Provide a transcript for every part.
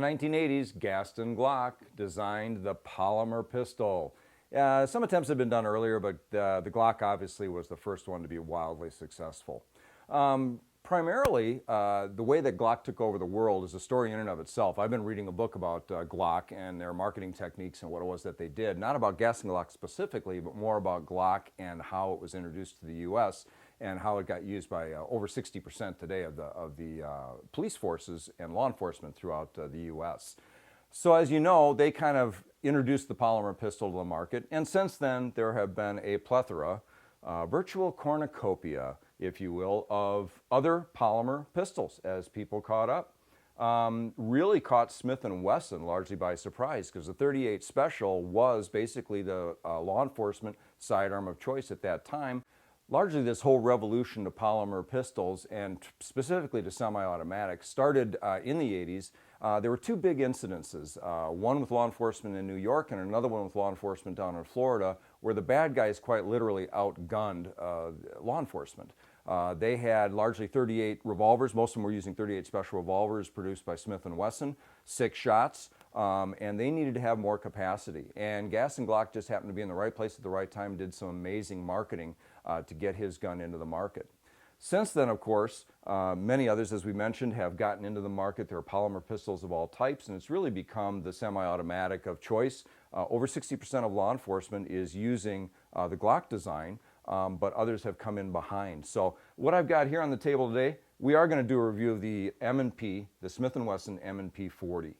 In the 1980s, Gaston Glock designed the polymer pistol. Some attempts had been done earlier, but the Glock obviously was the first one to be wildly successful. Primarily, the way that Glock took over the world is a story in and of itself. I've been reading a book about Glock and their marketing techniques and what it was that they did. Not about Gaston Glock specifically, but more about Glock and how it was introduced to the U.S. and how it got used by over 60% today of the police forces and law enforcement throughout the U.S. So as you know, they kind of introduced the polymer pistol to the market, and since then there have been a plethora, virtual cornucopia, if you will, of other polymer pistols as people caught up. Really caught Smith-Wesson largely by surprise, because the 38 Special was basically the law enforcement sidearm of choice at that time. Largely this whole revolution to polymer pistols, and specifically to semi-automatics, started in the 80s. There were two big incidences, one with law enforcement in New York and another one with law enforcement down in Florida, where the bad guys quite literally outgunned law enforcement. They had largely 38 revolvers. Most of them were using 38 Special revolvers produced by Smith-Wesson, 6 shots, and they needed to have more capacity. And Gaston Glock just happened to be in the right place at the right time, did some amazing marketing to get his gun into the market. Since then, of course, many others, as we mentioned, have gotten into the market. There are polymer pistols of all types, and it's really become the semi-automatic of choice. Over 60% of law enforcement is using the Glock design, but others have come in behind. So what I've got here on the table today, we are going to do a review of the M&P, the Smith-Wesson M&P 40.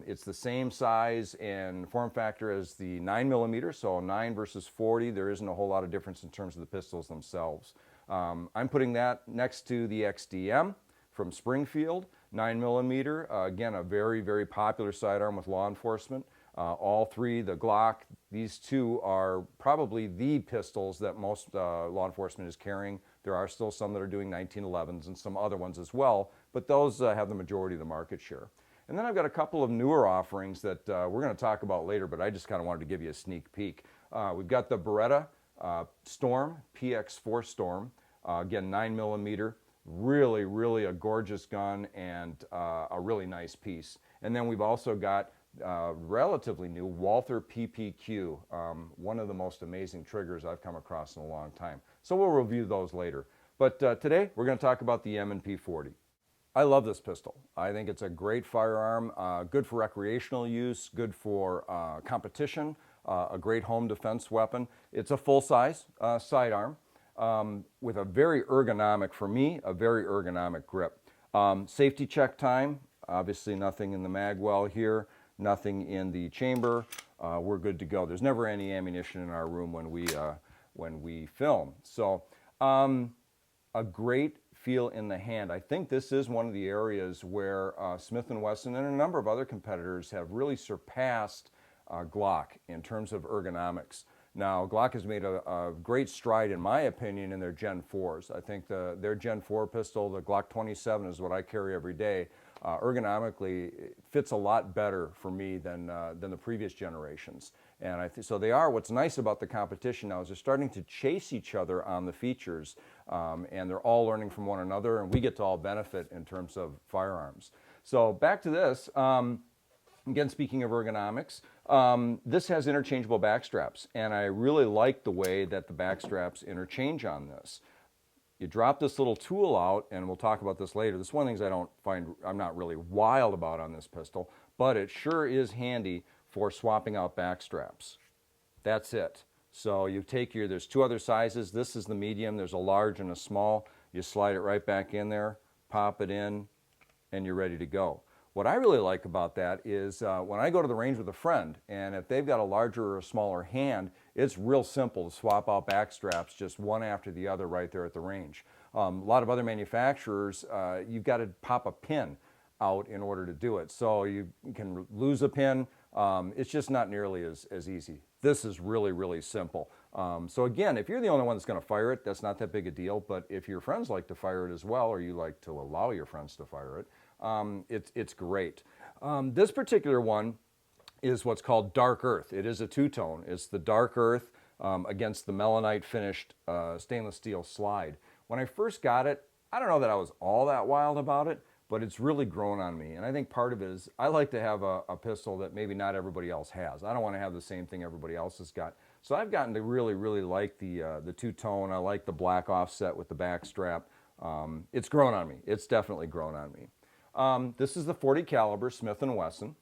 It's the same size and form factor as the 9mm, so 9 versus 40. There isn't a whole lot of difference in terms of the pistols themselves. I'm putting that next to the XDM from Springfield, 9mm. Again, a very, very popular sidearm with law enforcement. All three, the Glock, these two are probably the pistols that most law enforcement is carrying. There are still some that are doing 1911s and some other ones as well, but those have the majority of the market share. And then I've got a couple of newer offerings that we're going to talk about later, but I just kind of wanted to give you a sneak peek. We've got the Beretta Storm, PX4 Storm, again 9mm, really, really a gorgeous gun and a really nice piece. And then we've also got relatively new Walther PPQ, one of the most amazing triggers I've come across in a long time. So we'll review those later. But today we're going to talk about the M&P 40. I love this pistol. I think it's a great firearm, good for recreational use, good for competition, a great home defense weapon. It's a full-size sidearm with a very ergonomic, for me, a very ergonomic grip. Safety check time, obviously nothing in the mag well here, nothing in the chamber. We're good to go. There's never any ammunition in our room when we film. So a great feel in the hand. I think this is one of the areas where Smith-Wesson and a number of other competitors have really surpassed Glock in terms of ergonomics. Now, Glock has made a great stride, in my opinion, in their Gen 4s. I think their Gen 4 pistol, the Glock 27, is what I carry every day. Ergonomically, it fits a lot better for me than the previous generations. And so they are, what's nice about the competition now is they're starting to chase each other on the features, and they're all learning from one another, and we get to all benefit in terms of firearms. So back to this, again, speaking of ergonomics, this has interchangeable back straps, and I really like the way that the back straps interchange on this. You drop this little tool out, and we'll talk about this later. This is one of the things I'm not really wild about on this pistol, but it sure is handy for swapping out back straps. That's it. So you take there's two other sizes. This is the medium. There's a large and a small. You slide it right back in there, pop it in, and you're ready to go. What I really like about that is when I go to the range with a friend, and if they've got a larger or a smaller hand, it's real simple to swap out back straps just one after the other right there at the range. A lot of other manufacturers, you've got to pop a pin out in order to do it. So you can lose a pin. It's just not nearly as easy. This is really, really simple. So again, if you're the only one that's going to fire it, that's not that big a deal. But if your friends like to fire it as well, or you like to allow your friends to fire it, it's great. This particular one is what's called dark earth. It is a two-tone. It's the dark earth against the melonite finished stainless steel slide. When I first got it, I don't know that I was all that wild about it, but it's really grown on me. And I think part of it is I like to have a pistol that maybe not everybody else has. I don't want to have the same thing everybody else has got. So I've gotten to really, really like the two-tone. I like the black offset with the back strap. It's grown on me. It's definitely grown on me. This is the .40 caliber Smith-Wesson.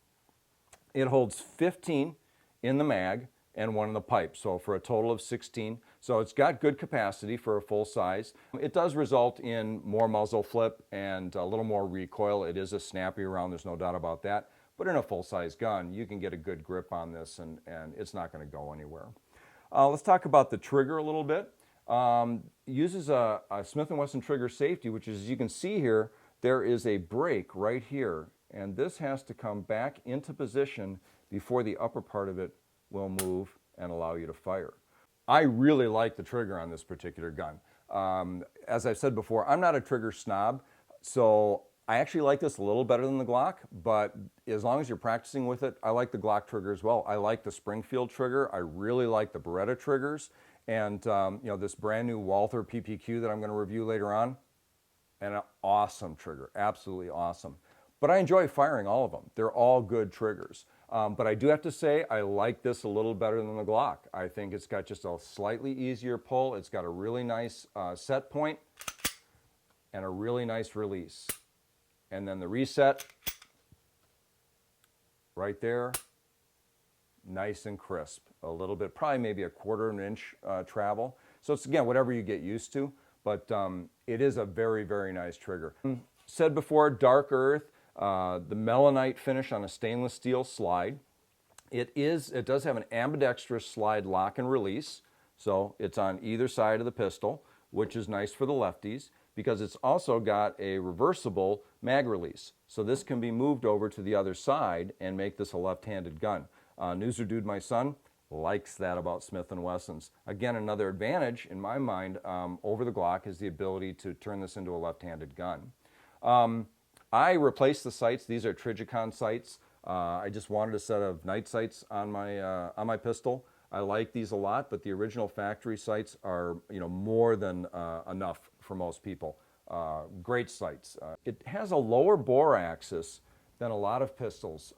It holds 15 in the mag and 1 in the pipe, so for a total of 16. So it's got good capacity for a full size. It does result in more muzzle flip and a little more recoil. It is a snappier round, there's no doubt about that. But in a full-size gun, you can get a good grip on this, and it's not going to go anywhere. Let's talk about the trigger a little bit. Uses a Smith-Wesson trigger safety, which is, as you can see here, there is a break right here, and this has to come back into position before the upper part of it will move and allow you to fire. I really like the trigger on this particular gun. As I've said before, I'm not a trigger snob, so I actually like this a little better than the Glock, but as long as you're practicing with it, I like the Glock trigger as well. I like the Springfield trigger. I really like the Beretta triggers, and you know, this brand new Walther PPQ that I'm going to review later on, and an awesome trigger, absolutely awesome. But I enjoy firing all of them. They're all good triggers. But I do have to say, I like this a little better than the Glock. I think it's got just a slightly easier pull. It's got a really nice set point and a really nice release. And then the reset, right there, nice and crisp. A little bit, probably maybe a quarter of an inch travel. So it's, again, whatever you get used to. But it is a very, very nice trigger. Said before, dark earth. The melonite finish on a stainless steel slide. It does have an ambidextrous slide lock and release, so it's on either side of the pistol, which is nice for the lefties because it's also got a reversible mag release. So this can be moved over to the other side and make this a left-handed gun. Newser Dude, my son, likes that about Smith-Wessons. Again, another advantage in my mind over the Glock is the ability to turn this into a left-handed gun. I replaced the sights. These are Trijicon sights. I just wanted a set of night sights on my pistol. I like these a lot, but the original factory sights are, you know, more than enough for most people. Great sights. It has a lower bore axis than a lot of pistols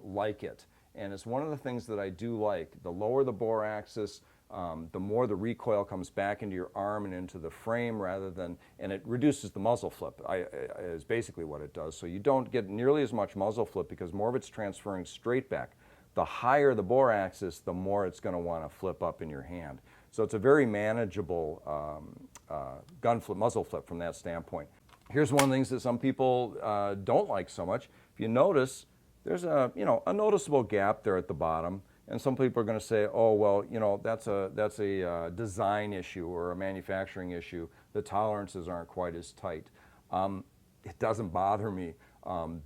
like it, and it's one of the things that I do like. The lower the bore axis, the more the recoil comes back into your arm and into the frame rather than, and it reduces the muzzle flip, is basically what it does. So you don't get nearly as much muzzle flip because more of it's transferring straight back. The higher the bore axis, the more it's going to want to flip up in your hand. So it's a very manageable gun flip, muzzle flip from that standpoint. Here's one of the things that some people don't like so much. If you notice, there's a noticeable gap there at the bottom. And some people are going to say, oh, well, you know, that's a design issue or a manufacturing issue. The tolerances aren't quite as tight. It doesn't bother me.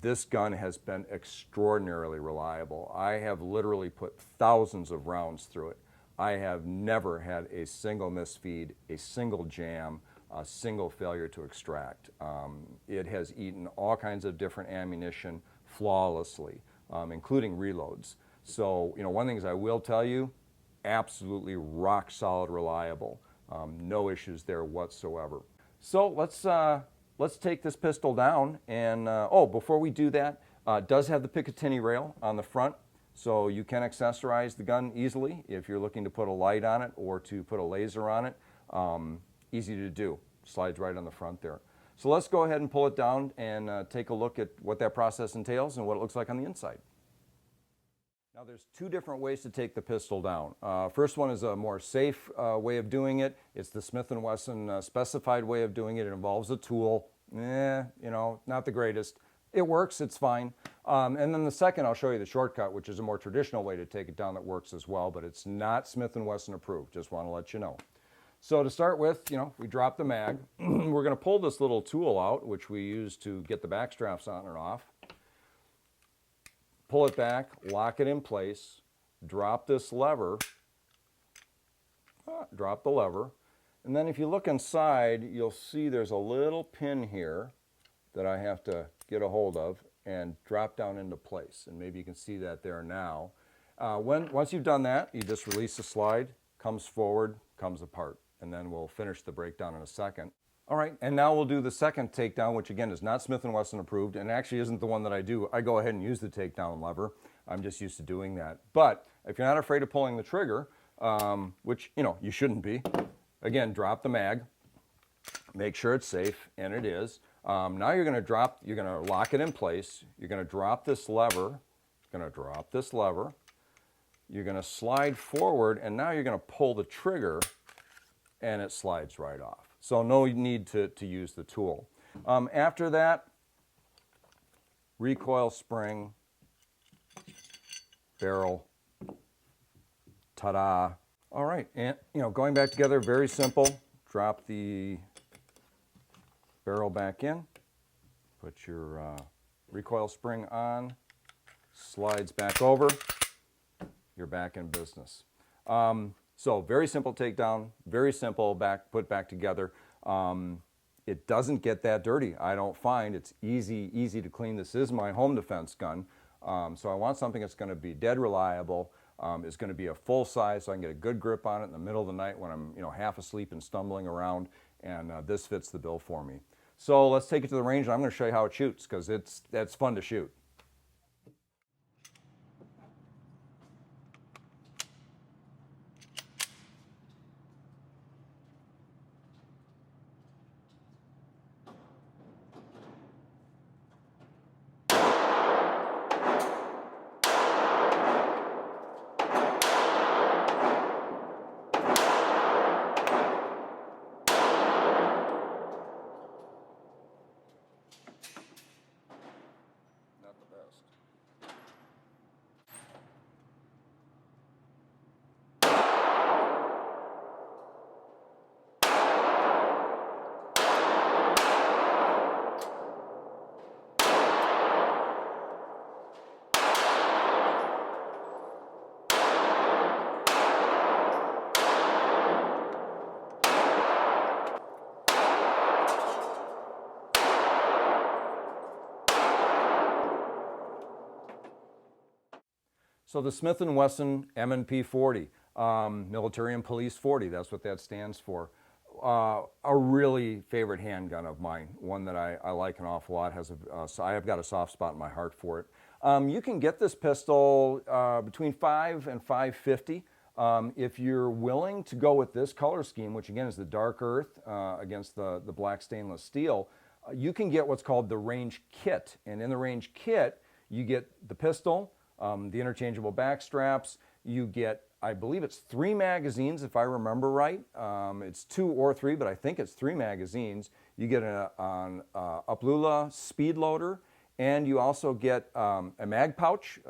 This gun has been extraordinarily reliable. I have literally put thousands of rounds through it. I have never had a single misfeed, a single jam, a single failure to extract. It has eaten all kinds of different ammunition flawlessly, including reloads. So, you know, one thing is I will tell you, absolutely rock solid reliable. No issues there whatsoever. So let's take this pistol down and, before we do that, it does have the Picatinny rail on the front, so you can accessorize the gun easily if you're looking to put a light on it or to put a laser on it. Easy to do, slides right on the front there. So let's go ahead and pull it down and take a look at what that process entails and what it looks like on the inside. Now there's two different ways to take the pistol down. First one is a more safe way of doing it. It's the Smith-Wesson specified way of doing it. It involves a tool. You know, not the greatest. It works, it's fine. And then the second, I'll show you the shortcut, which is a more traditional way to take it down that works as well, but it's not Smith-Wesson approved. Just want to let you know. So to start with, you know, we drop the mag. We're going to pull this little tool out, which we use to get the back straps on and off. Pull it back, lock it in place, drop this lever, drop the lever, and then if you look inside, you'll see there's a little pin here that I have to get a hold of and drop down into place, and maybe you can see that there now. Once you've done that, you just release the slide, comes forward, comes apart, and then we'll finish the breakdown in a second. All right, and now we'll do the second takedown, which again is not Smith-Wesson approved and actually isn't the one that I do. I go ahead and use the takedown lever. I'm just used to doing that. But if you're not afraid of pulling the trigger, which you shouldn't be, again, drop the mag, make sure it's safe, and it is. Now you're going to lock it in place. You're going to drop this lever. You're going to slide forward, and now you're going to pull the trigger, and it slides right off. So no need to use the tool. After that, recoil spring, barrel, ta-da. All right, and going back together, very simple. Drop the barrel back in, put your recoil spring on, slides back over, you're back in business. So very simple takedown, very simple put back together. It doesn't get that dirty, I don't find. It's easy to clean. This is my home defense gun, so I want something that's going to be dead reliable. It's going to be a full size so I can get a good grip on it in the middle of the night when I'm half asleep and stumbling around, and this fits the bill for me. So let's take it to the range, and I'm going to show you how it shoots because that's fun to shoot. Not the best. So the Smith-Wesson M&P 40, Military and Police 40, that's what that stands for. A really favorite handgun of mine, one that I like an awful lot. I have got a soft spot in my heart for it. You can get this pistol between $5 and $5.50. If you're willing to go with this color scheme, which again is the dark earth against the black stainless steel, you can get what's called the range kit. And in the range kit, you get the pistol, the interchangeable back straps. You get, I believe it's 3 magazines if I remember right. It's 2 or 3, but I think it's 3 magazines. You get an Uplula speed loader, and you also get a mag pouch,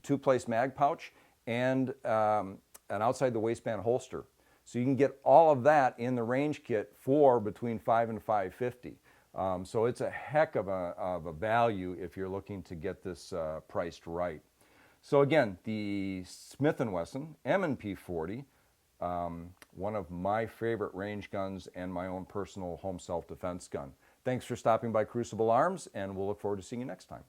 two-place mag pouch, and an outside the waistband holster. So you can get all of that in the range kit for between $5 and $5.50. So it's a heck of a value if you're looking to get this priced right. So again, the Smith-Wesson M&P 40, one of my favorite range guns and my own personal home self-defense gun. Thanks for stopping by Crucible Arms, and we'll look forward to seeing you next time.